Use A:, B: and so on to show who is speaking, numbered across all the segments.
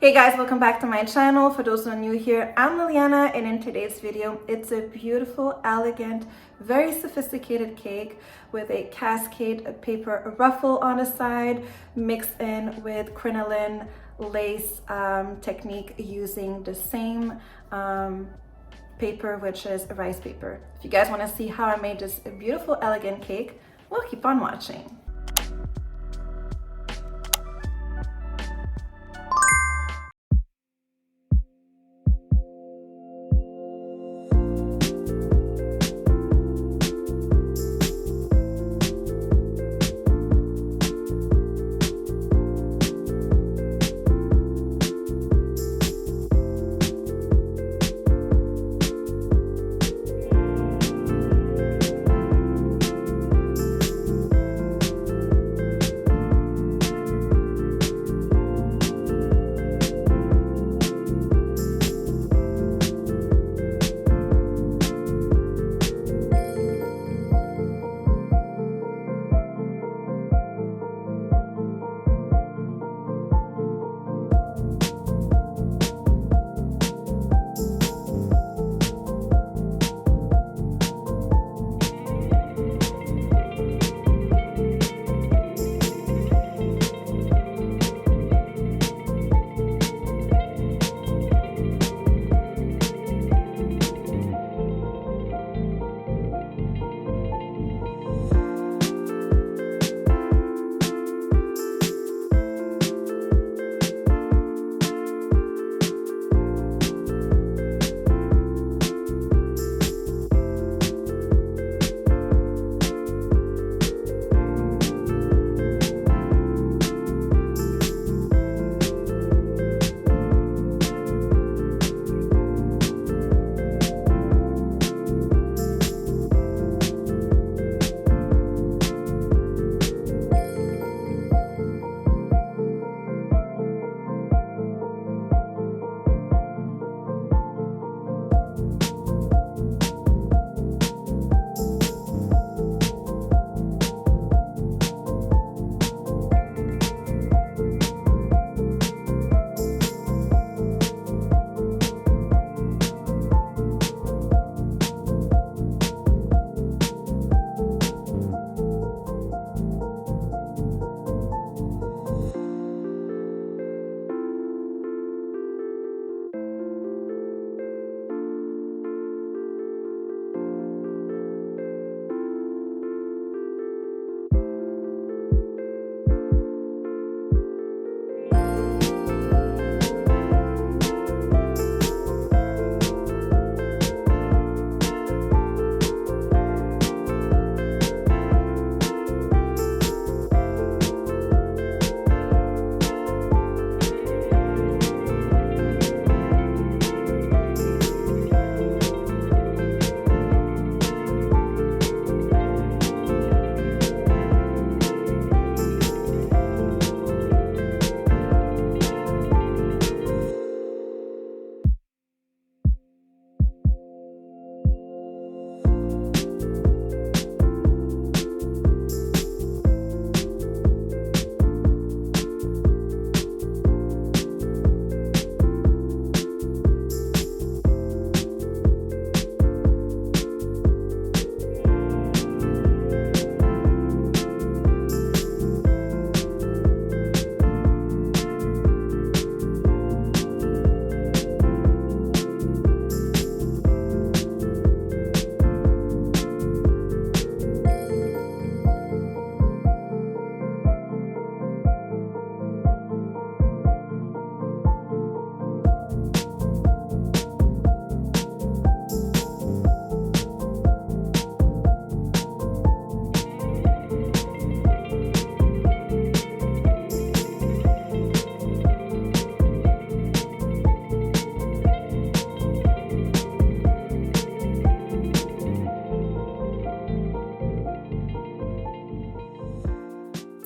A: Hey guys, welcome back to my channel. For those who are new here, I'm Liliana, and in today's video, it's a beautiful, elegant, very sophisticated cake with a cascade paper ruffle on the side, mixed in with crinoline lace technique using the same paper, which is rice paper. If you guys want to see how I made this beautiful, elegant cake, well, keep on watching.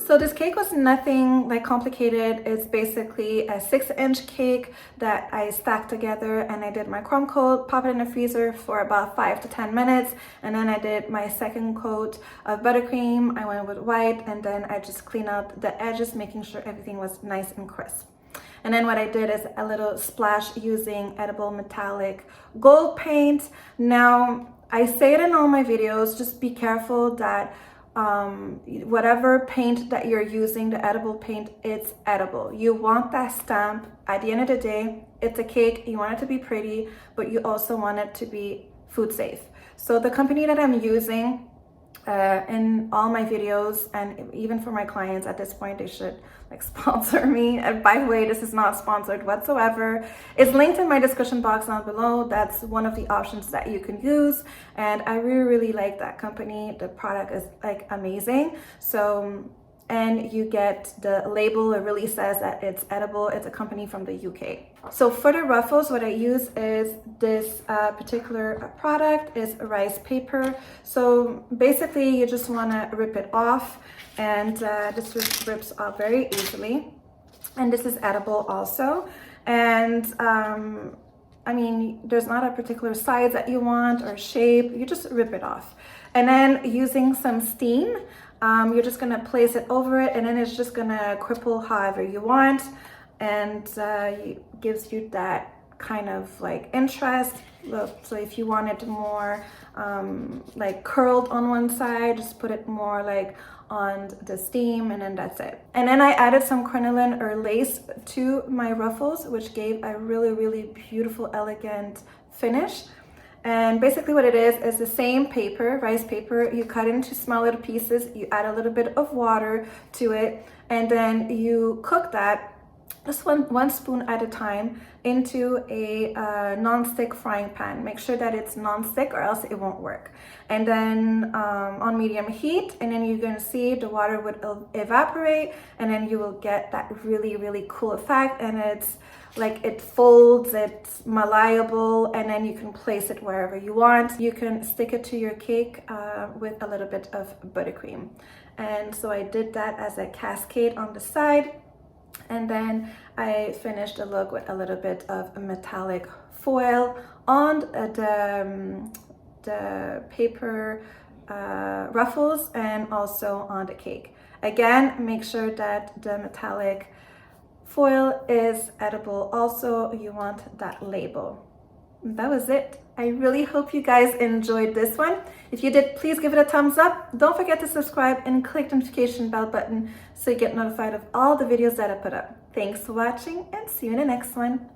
A: So this cake was nothing like complicated. It's basically a 6-inch cake that I stacked together, and I did my crumb coat, pop it in the freezer for about 5 to 10 minutes. And then I did my second coat of buttercream. I went with white, and then I just cleaned out the edges, making sure everything was nice and crisp. And then what I did is a little splash using edible metallic gold paint. Now, I say it in all my videos, just be careful that whatever paint that you're using, the edible paint, it's edible. You want that stamp. At the end of the day, it's a cake. You want it to be pretty, but you also want it to be food safe. So the company that I'm using in all my videos, and even for my clients at this point, they should like sponsor me. And by the way, this is not sponsored whatsoever. It's linked in my description box down below. That's one of the options that you can use, and I really like that company. The product is like amazing. So, and you get the label, it really says that it's edible. It's a company from the UK. So for the ruffles, what I use is this particular product is rice paper. So basically you just wanna rip it off, and this just rips off very easily. And this is edible also. And I mean, there's not a particular size that you want or shape, you just rip it off. And then using some steam, you're just gonna place it over it, and then it's just gonna cripple however you want, and it gives you that kind of like interest. Look, so if you want it more like curled on one side, just put it more like on the steam, and then that's it. And then I added some crinoline or lace to my ruffles, which gave a really beautiful, elegant finish. And basically what it is the same paper, rice paper. You cut into small little pieces, you add a little bit of water to it, and then you cook that just one spoon at a time into a non-stick frying pan. Make sure that it's non-stick or else it won't work. And then on medium heat, and then you're gonna see the water would evaporate, and then you will get that really cool effect. And it's like it folds, it's malleable, and then you can place it wherever you want. You can stick it to your cake with a little bit of buttercream. And so I did that as a cascade on the side. And then I finished the look with a little bit of metallic foil on the paper ruffles, and also on the cake. Again, make sure that the metallic foil is edible. Also, you want that label. That was it. I really hope you guys enjoyed this one. If you did, please give it a thumbs up. Don't forget to subscribe and click the notification bell button so you get notified of all the videos that I put up. Thanks for watching, and see you in the next one.